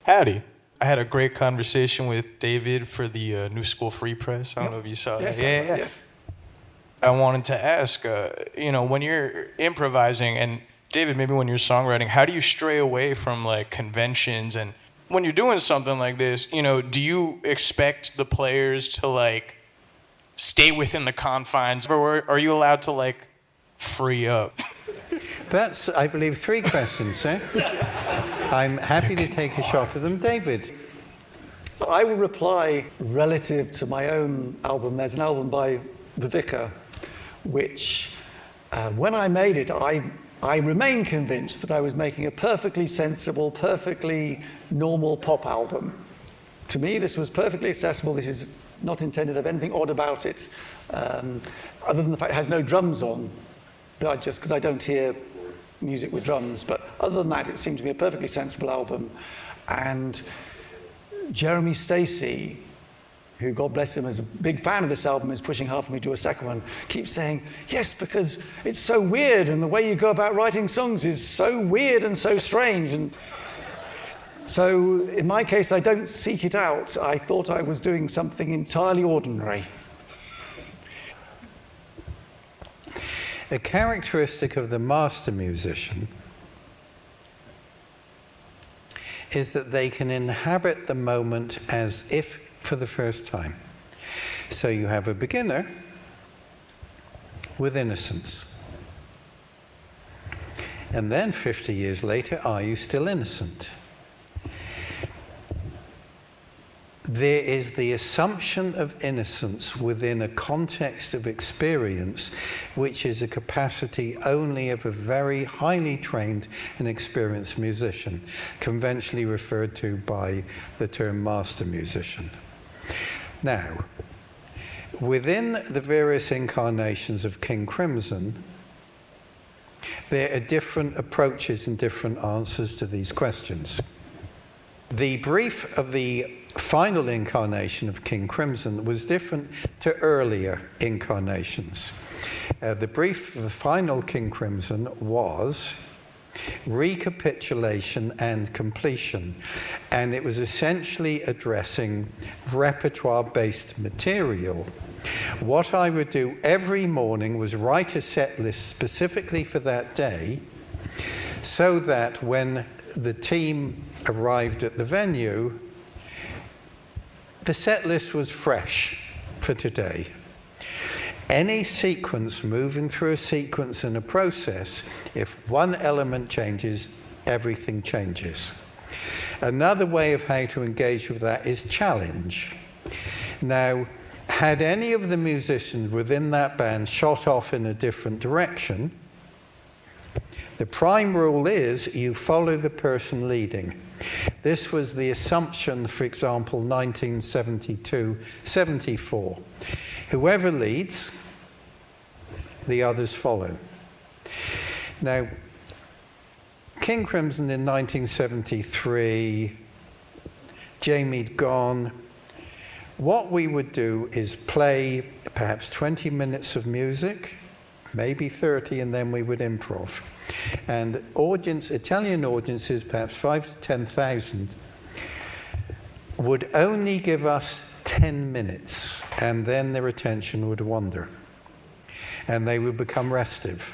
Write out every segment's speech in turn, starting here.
Howdy. I had a great conversation with David for the New School Free Press. I don't know if you saw Yes, that. Yeah. yes. I wanted to ask, when you're improvising, and David, maybe when you're songwriting, how do you stray away from like conventions? And when you're doing something like this, do you expect the players to like stay within the confines, or are you allowed to like free up? That's, I believe, 3 questions, sir. I'm happy to take a shot at them. David. I will reply relative to my own album. There's an album by The Vicar, which, when I made it, I remain convinced that I was making a perfectly sensible, perfectly normal pop album. To me, this was perfectly accessible. This is not intended to have anything odd about it, other than the fact it has no drums on, just because I don't hear music with drums. But other than that, it seemed to be a perfectly sensible album. And Jeremy Stacey, who, God bless him, is a big fan of this album, is pushing hard for me to do a second one, keeps saying, yes, because it's so weird, and the way you go about writing songs is so weird and so strange. And so in my case, I don't seek it out. I thought I was doing something entirely ordinary. A characteristic of the master musician is that they can inhabit the moment as if for the first time. So you have a beginner with innocence. And then 50 years later, are you still innocent? There is the assumption of innocence within a context of experience, which is a capacity only of a very highly trained and experienced musician, conventionally referred to by the term master musician. Now, within the various incarnations of King Crimson, there are different approaches and different answers to these questions. The brief of the final incarnation of King Crimson was different to earlier incarnations. The brief of the final King Crimson was recapitulation and completion, and it was essentially addressing repertoire-based material. What I would do every morning was write a set list specifically for that day, so that when the team arrived at the venue, the set list was fresh for today. Any sequence moving through a sequence in a process, if one element changes, everything changes. Another way of how to engage with that is challenge. Now, had any of the musicians within that band shot off in a different direction, the prime rule is you follow the person leading. This was the assumption, for example, 1972-74. Whoever leads, the others follow. Now, King Crimson in 1973, Jamie'd gone. What we would do is play perhaps 20 minutes of music, maybe 30, and then we would improv. And Italian audiences, perhaps 5,000 to 10,000, would only give us 10 minutes, and then their attention would wander. And they would become restive.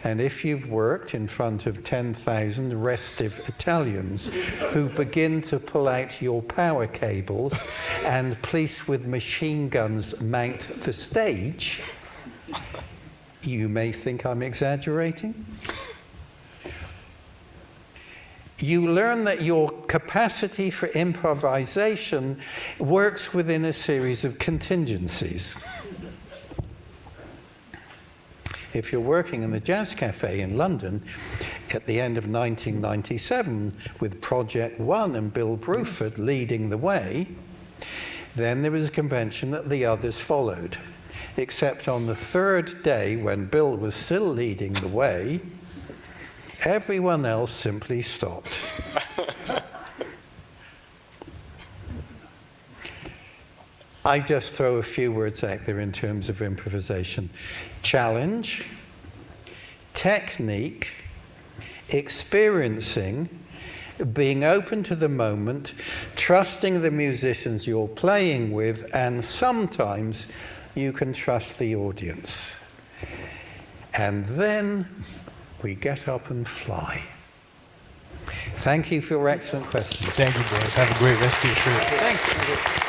And if you've worked in front of 10,000 restive Italians who begin to pull out your power cables and police with machine guns mount the stage, you may think I'm exaggerating. You learn that your capacity for improvisation works within a series of contingencies. If you're working in the Jazz Cafe in London at the end of 1997 with Project One and Bill Bruford leading the way, then there was a convention that the others followed. Except on the third day, when Bill was still leading the way, everyone else simply stopped. I just throw a few words out there in terms of improvisation. Challenge, technique, experiencing, being open to the moment, trusting the musicians you're playing with, and sometimes you can trust the audience. And then we get up and fly. Thank you for your excellent questions. Thank you, boys. Have a great rest of your trip. Thank you.